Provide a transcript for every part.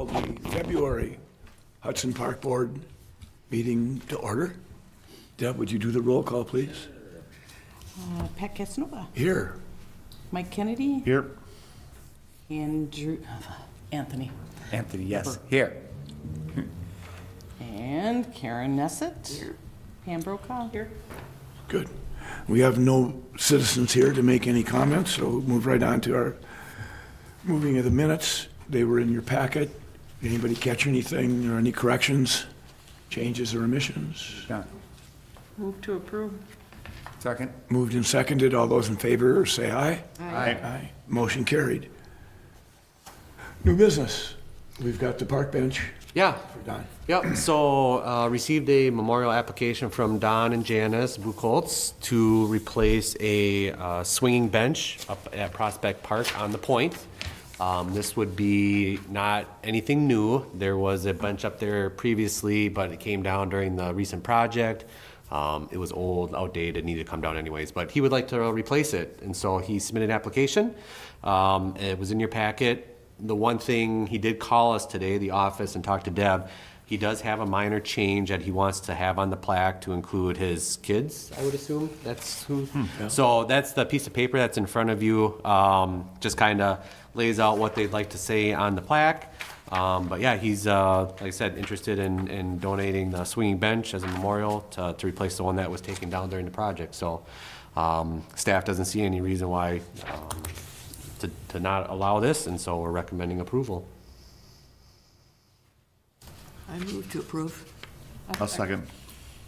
call the February Hudson Park Board meeting to order. Deb, would you do the roll call, please? Pat Casanova, Here. Mike Kennedy, Here. and Anthony, Anthony, yes, here. and Karen Nessett, Pam Brokaw. Here. Good. We have no citizens here to make any comments, so we'll move right on to our moving of the minutes. They were in your packet. Anybody catch anything or any corrections, changes, or omissions? Done. Move to approve. Second. Moved and seconded. All those in favor, say aye. Aye. Aye. Motion carried. New business. We've got the park bench Yeah, for Don. yep. So received a memorial application from Don and Janice Buchholz to replace a swinging bench up at Prospect Park on the Point. This would be not anything new. There was a bench up there previously, but it came down during the recent project. It was old, outdated, needed to come down anyways, but he would like to replace it. And so he submitted an application. It was in your packet. The one thing, he did call us today, the office, and talk to Deb. He does have a minor change that he wants to have on the plaque to include his kids, I would assume. That's who. So that's the piece of paper that's in front of you. Just kind of lays out what they'd like to say on the plaque. But yeah, he's, like I said, interested in donating the swinging bench as a memorial to replace the one that was taken down during the project. So staff doesn't see any reason why to not allow this, and so we're recommending approval. I move to approve. I'll second.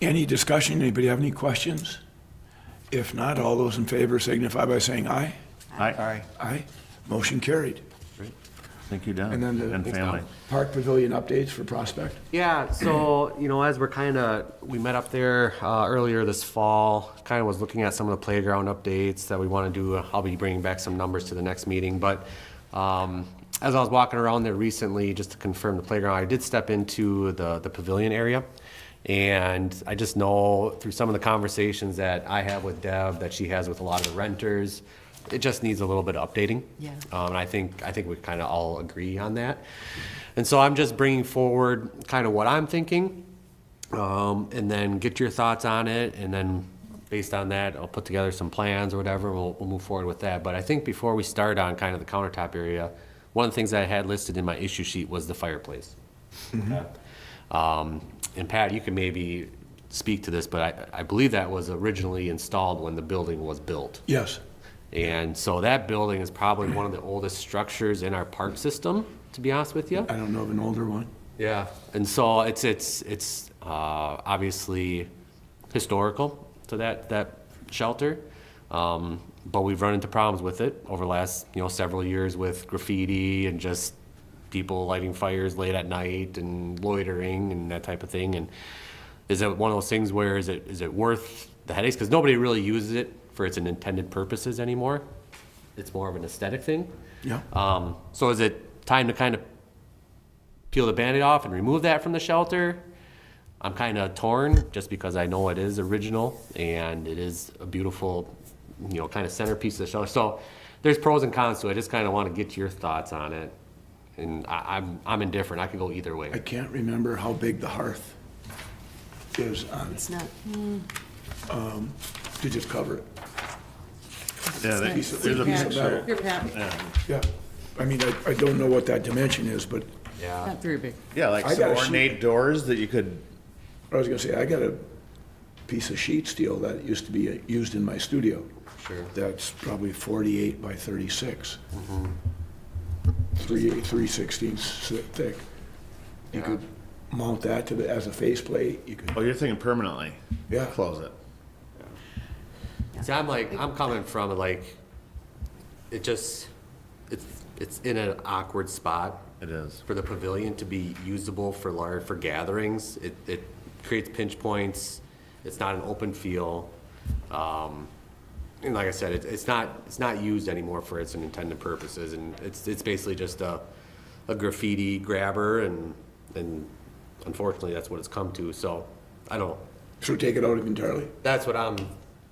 Any discussion? Anybody have any questions? If not, all those in favor signify by saying aye. Aye. Aye. Motion carried. Thank you, Don. And then And the family. Park Pavilion updates for Prospect. Yeah, so, as we met up there earlier this fall, kind of was looking at some of the playground updates that we want to do. I'll be bringing back some numbers to the next meeting, but as I was walking around there recently, just to confirm the playground, I did step into the pavilion area. And I just know through some of the conversations that I have with Deb, that she has with a lot of the renters, it just needs a little bit of updating. Yeah. And I think we kind of all agree on that. And so I'm just bringing forward kind of what I'm thinking, and then get your thoughts on it. And then based on that, I'll put together some plans or whatever. We'll move forward with that. But I think before we start on kind of the countertop area, one of the things that I had listed in my issue sheet was the fireplace. Okay. And Pat, you can maybe speak to this, but I believe that was originally installed when the building was built. Yes. And so that building is probably one of the oldest structures in our park system, to be honest with you. I don't know of an older one. Yeah. And so it's obviously historical to that shelter. But we've run into problems with it over the last, several years with graffiti and just people lighting fires late at night and loitering and that type of thing. And is it one of those things where is it worth the headaches? Because nobody really uses it for its intended purposes anymore. It's more of an aesthetic thing. Yeah. So is it time to kind of peel the Band-Aid off and remove that from the shelter? I'm kind of torn just because I know it is original and it is a beautiful, kind of centerpiece of the shelter. So there's pros and cons to it. I just kind of want to get your thoughts on it. And I'm indifferent. I could go either way. I can't remember how big the hearth is on It's not, to just cover it. Yeah, There's a there's a piece of picture. metal. Here, Pat. Yeah. I mean, I don't know what that dimension is, but Yeah. Not very big. Yeah, like I some got a sheet. ornate doors that you could, I was gonna say, I got a piece of sheet steel that used to be used in my studio. Sure. That's probably 48 by 36. Mm-hmm. 3/16 thick. You could mount that as a faceplate. You could, oh, you're thinking permanently? Yeah. Close it. See, I'm coming from it's in an awkward spot. It is. For the pavilion to be usable for gatherings. It creates pinch points. It's not an open feel. And like I said, it's not used anymore for its intended purposes, and it's basically just a graffiti grabber, and unfortunately that's what it's come to. So I don't. so take it out entirely? That's what I'm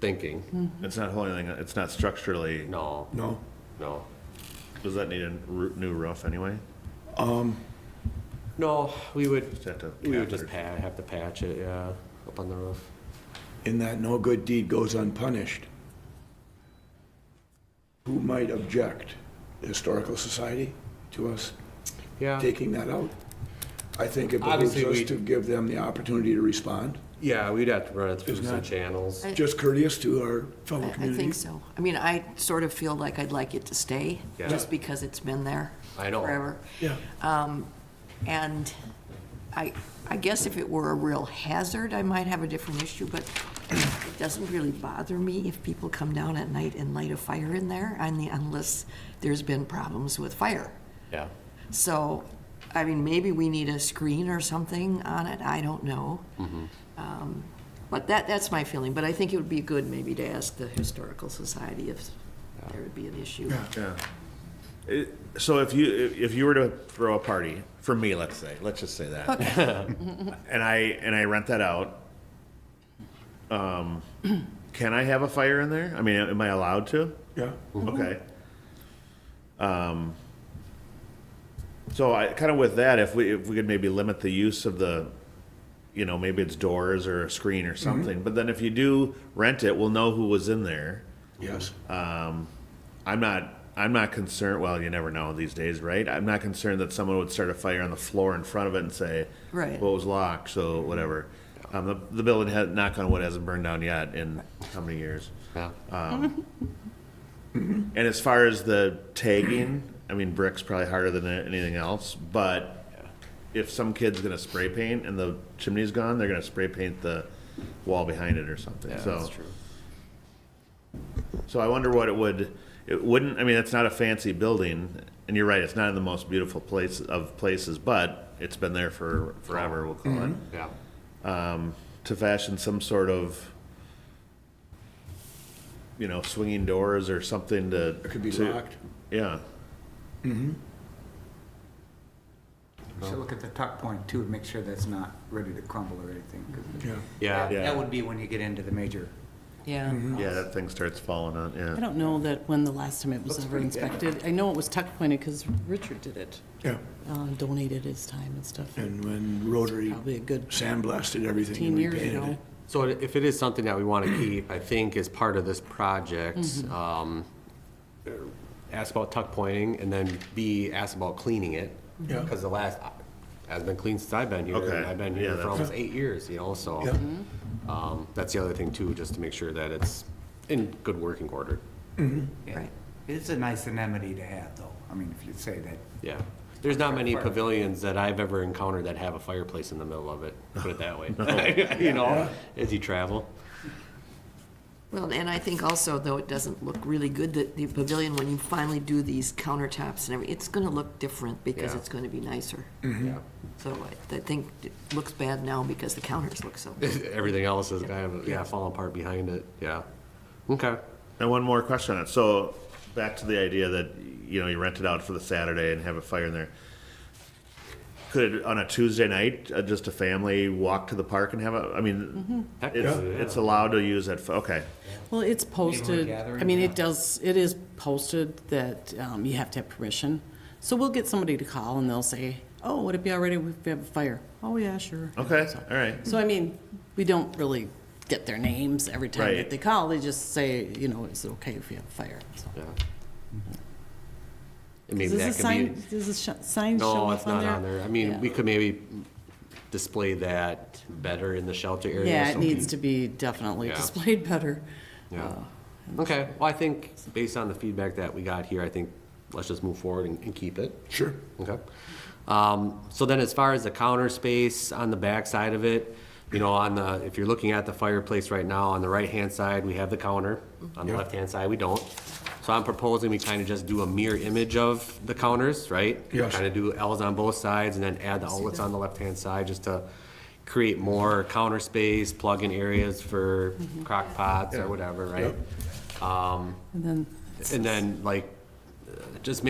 thinking. It's not holding anything, it's not structurally, No, No? no. does that need a new roof anyway? No, we would, have to we would cap it just or- have to patch it, yeah, up on the roof. In that no good deed goes unpunished. Who might object? The Historical Society to us Yeah, taking that out? I think it behooves Obviously, us we- to give them the opportunity to respond. yeah, we'd have to run it through Isn't some that- channels. Just courteous to our fellow I community. think so. I mean, I sort of feel like I'd like it to stay, Yeah. just because it's been there I know. forever. Yeah, And I guess if it were a real hazard, I might have a different issue, but it doesn't really bother me if people come down at night and light a fire in there, unless there's been problems with fire. Yeah, So, I mean, maybe we need a screen or something on it, I don't know. But that's my feeling, but I think it would be good maybe to ask the Historical Society if there would be an issue. Yeah. So if you were to throw a party, for me, let's just say that. And I rent that out, can I have a fire in there? I mean, am I allowed to? yeah. Okay. So I, kind of with that, if we could maybe limit the use of the, maybe it's doors or a screen or something, but then if you do rent it, we'll know who was in there. Yes. I'm not concerned, well, you never know these days, right? I'm not concerned that someone would start a fire on the floor in front of it and say, Right. well, it was locked, so whatever. The building had, knock on wood, hasn't burned down yet in how many years? yeah. And as far as the tagging, I mean, brick's probably harder than anything else, but if some kid's gonna spray paint and the chimney's gone, they're gonna spray paint the wall behind it or something, Yeah, so. that's true. So I wonder what it wouldn't, I mean, it's not a fancy building, and you're right, it's not in the most beautiful place of places, but it's been there for forever, we'll call it. Yeah, To fashion some sort of, swinging doors or something to. It could be to- locked. Yeah, We should look at the tuck point too, to make sure that's not ready to crumble or anything. 'cause Yeah. yeah, Yeah. That would be when you get into the major. Yeah. yeah, that thing starts falling on, I yeah. don't know that when the last time it was ever inspected. I know it was tuck pointed because Richard did it, Yeah. donated his time and stuff. And when Rotary Probably a good sandblasted everything 15 and years repainted ago. it. So if it is something that we want to keep, I think as part of this project, ask about tuck pointing, and then B, ask about cleaning it. Yeah. Because the last, hasn't been cleaned since I've been here, Okay. and I've been Yeah, here for that's- almost 8 years, so. Yeah. That's the other thing too, just to make sure that it's in good working order. Yeah. Right. It's a nice amenity to have though. I mean, if you say that. Yeah. There's not many pavilions that I've ever encountered that have a fireplace in the middle of it, put it that way. As you travel. Well, and I think also, though it doesn't look really good, that the pavilion, when you finally do these countertops and everything, it's gonna look different because Yeah. it's gonna be nicer. Yeah. So I think it looks bad now because the counters look so good. Everything else is kind of, falling apart behind it, yeah. Okay. And one more question on it, so, back to the idea that, you rent it out for the Saturday and have a fire in there. Could, on a Tuesday night, just a family walk to the park and have I mean, it's allowed to use that, okay, Well, it's posted, gathering, I mean, yeah. it is posted that you have to have permission. So we'll get somebody to call and they'll say, oh, would it be all right if we have a fire? Oh, yeah, sure. okay, So- all right. So, I mean, we don't really get their names every time Right. that they call. They just say, is it okay if we have a fire? So- Yeah. And maybe Does that the could sign, be, does the sign show no, up it's on not there? on there. I mean, Yeah. we could maybe display that better in the shelter area. Yeah, it so needs pe- to be definitely Yeah. displayed better. Yeah. Okay, well, I think based on the feedback that we got here, I think let's just move forward and keep it. Sure. Okay. So then as far as the counter space on the back side of it, if you're looking at the fireplace right now, on the right-hand side, we have the counter. On the Yeah. left-hand side, we don't. So I'm proposing we kind of just do a mirror image of the counters, right? Yes. Kind of do L's on both sides and then add the outlets on the left-hand side just to create more counter space, plug-in areas for crock pots or whatever, right? And then And then just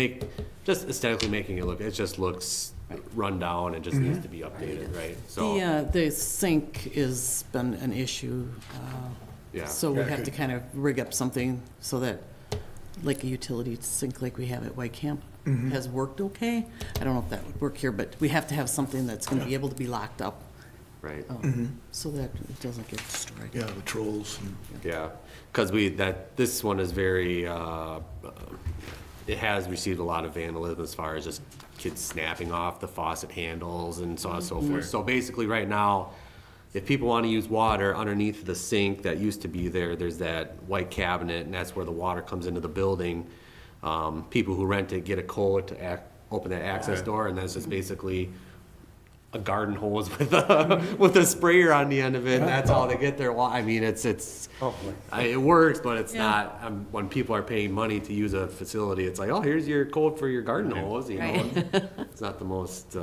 aesthetically making it look, it just looks run down and just needs to be updated, right? So, the sink has been an issue. Yeah. So we Yeah, have to could- kind of rig up something so that, like a utility sink like we have at White Camp, has worked okay. I don't know if that would work here, but we have to have something that's gonna be able to be locked up, Right. so that it doesn't get destroyed. Yeah, the trolls. And Yeah, because this one is very, it has received a lot of vandalism as far as just kids snapping off the faucet handles and so on and so forth. So basically, right now, if people want to use water underneath the sink that used to be there, there's that white cabinet, and that's where the water comes into the building. People who rent it get a code to open that access door, and that's just basically a garden hose with a sprayer on the end of it, and that's all they get their I mean, it works, but it's not. When people are paying money to use a facility, it's like, oh, here's your code for your garden hose. You know, it's not the most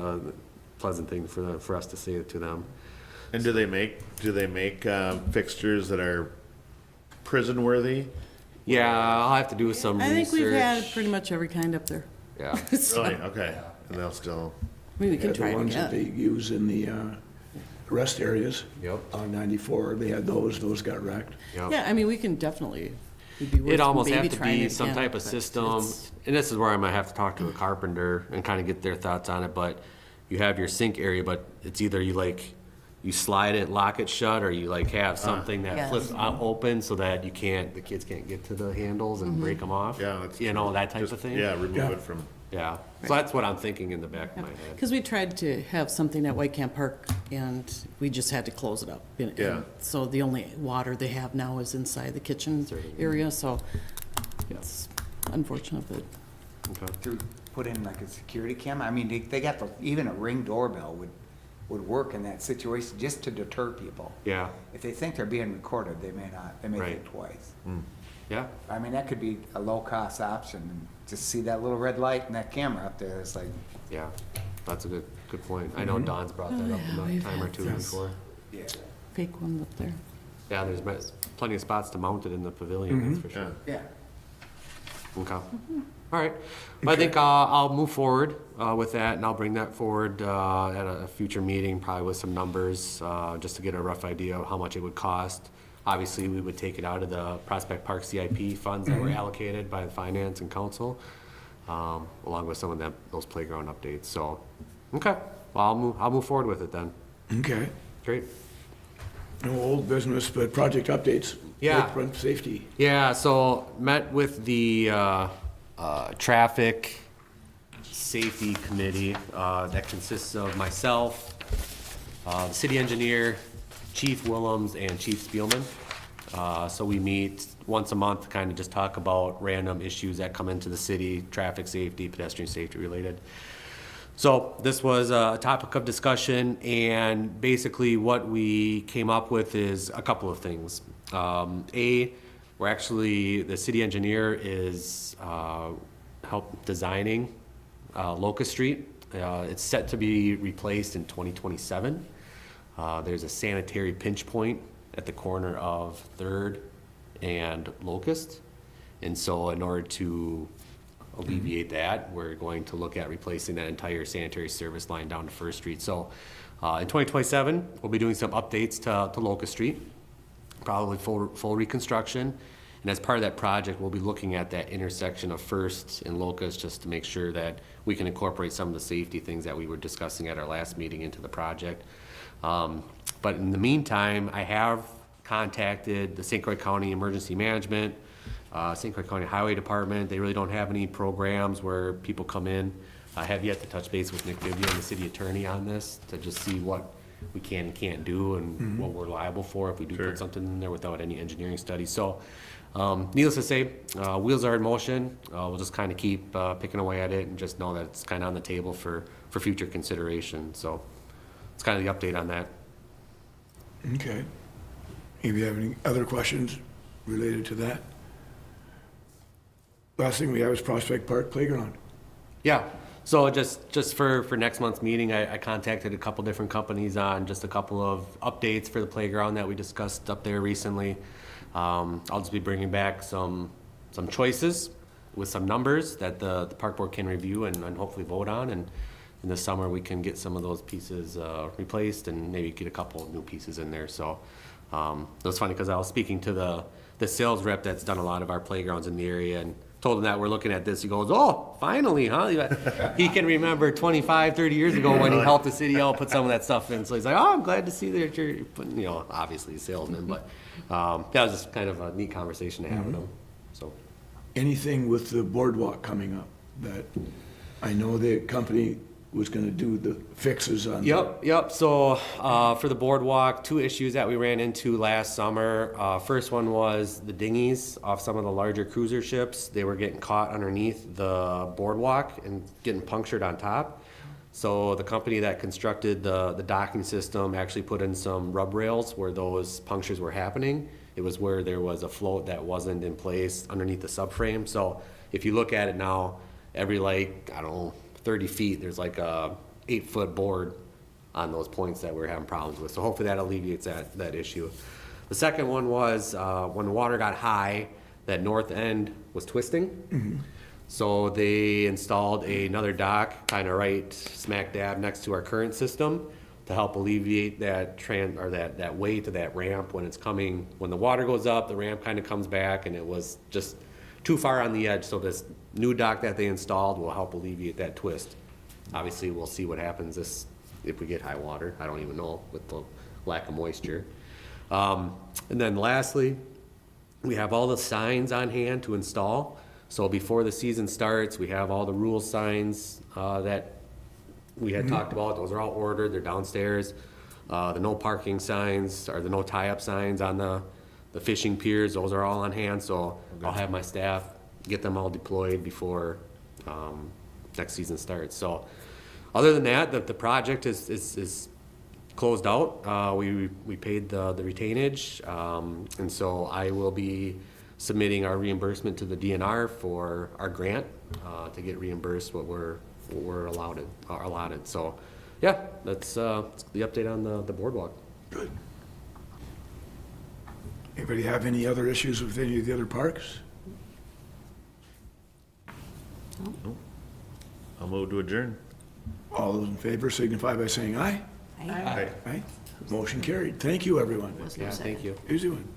pleasant thing for us to say to them. And do they make fixtures that are prison worthy? Yeah, I'll have to do some I think research. we've had pretty much every kind up there. Yeah. Really? Okay. And they'll still. I mean, we yeah, can the try it ones that they again. use in the rest areas. Yep. On 94, they had those got wrecked. Yep. Yeah, I mean, we can definitely, it'd be worth It almost maybe have to trying be it some again, type of but system, it's- and this is where I might have to talk to a carpenter and kind of get their thoughts on it, but you have your sink area, but it's either you slide it, lock it shut, or you have something that Yes. flips open so that the kids can't get to the handles and break them off. Yeah. That's You know, that type just, of thing? Yeah, remove Yeah. it from. Yeah, so that's what I'm thinking in the back of my head. Because we tried to have something at White Camp Park, and we just had to close it up. And- Yeah. and So the only water they have now is inside the kitchen area, so it's unfortunate, but Okay. To put in like a security camera, I mean, they got even a Ring doorbell would work in that situation just to deter people. Yeah, If they think they're being recorded, they may Right. think twice. yeah, I mean, that could be a low-cost option, and just see that little red light and that camera up there, it's like, yeah, that's a good point. I know Don's brought that up yeah, a we've time or had two some. before. yeah. fake one up there. Yeah, there's plenty of spots to mount it in the pavilion, that's for sure. Yeah. Okay. All right. Well, I think I'll move forward with that, and I'll bring that forward at a future meeting, probably with some numbers, just to get a rough idea of how much it would cost. Obviously, we would take it out of the Prospect Park CIP funds that were allocated by the finance and council, along with some of those playground updates. So, okay. Well, I'll move forward with it then. Okay. Great. No old business, but project updates. Yeah. Lakefront safety. Yeah, so met with the traffic safety committee that consists of myself, the city engineer, Chief Willems, and Chief Spielman. So we meet once a month to kind of just talk about random issues that come into the city, traffic safety, pedestrian safety related. So this was a topic of discussion, and basically what we came up with is a couple of things. The city engineer is help designing Locust Street. It's set to be replaced in 2027. There's a sanitary pinch point at the corner of 3rd and Locust. And so in order to alleviate that, we're going to look at replacing that entire sanitary service line down to First Street. So in 2027, we'll be doing some updates to Locust Street, probably full reconstruction. And as part of that project, we'll be looking at that intersection of First and Locust just to make sure that we can incorporate some of the safety things that we were discussing at our last meeting into the project. But in the meantime, I have contacted the St. Croix County Emergency Management, St. Croix County Highway Department. They really don't have any programs where people come in. I have yet to touch base with Nick Vivian, the city attorney, on this to just see what we can and can't do and what we're liable for if we do Sure. put something in there without any engineering study. So, needless to say, wheels are in motion. We'll just kind of keep picking away at it and just know that it's kind of on the table for future consideration. So, it's kind of the update on that. Okay. If you have any other questions related to that? Last thing we have is Prospect Park Playground. Yeah, so just for next month's meeting, I contacted a couple different companies on just a couple of updates for the playground that we discussed up there recently. I'll just be bringing back some choices with some numbers that the park board can review and hopefully vote on, and in the summer we can get some of those pieces replaced and maybe get a couple of new pieces in there. So it was funny because I was speaking to the sales rep that's done a lot of our playgrounds in the area, and told him that we're looking at this. He goes, oh, finally, huh? He can remember 25, 30 years ago when he helped the city out put some of that stuff in. So he's like, oh, I'm glad to see that you're putting, you know, obviously a salesman, but that was just kind of a neat conversation to have with him. So, Anything with the boardwalk coming up that, I know the company was gonna do the fixes on. Yep. So for the boardwalk, 2 issues that we ran into last summer. First one was the dinghies off some of the larger cruiser ships. They were getting caught underneath the boardwalk and getting punctured on top. So the company that constructed the docking system actually put in some rub rails where those punctures were happening. It was where there was a float that wasn't in place underneath the subframe. So if you look at it now, every 30 feet, there's like a 8-foot board on those points that we're having problems with. So hopefully that alleviates that issue. The second one was when the water got high, that north end was twisting. So they installed another dock kind of right smack dab next to our current system to help alleviate that that weight to that ramp when it's coming. When the water goes up, the ramp kind of comes back, and it was just too far on the edge. So this new dock that they installed will help alleviate that twist. Obviously, we'll see what happens if we get high water. I don't even know with the lack of moisture. And then lastly, we have all the signs on hand to install. So before the season starts, we have all the rule signs that we had talked about. Those are all ordered. They're downstairs. The no parking signs or the no tie-up signs on the fishing piers, those are all on hand. So I'll have my staff get them all deployed before next season starts. So other than that, the project is closed out. We paid the retainage, and so I will be submitting our reimbursement to the DNR for our grant to get reimbursed what we're allotted. So yeah, that's the update on the boardwalk. Good. Anybody have any other issues with any of the other parks? I'll move to adjourn. All those in favor signify by saying aye. Aye. Aye. Motion carried. Thank you, everyone. Yeah, thank you. Easy one.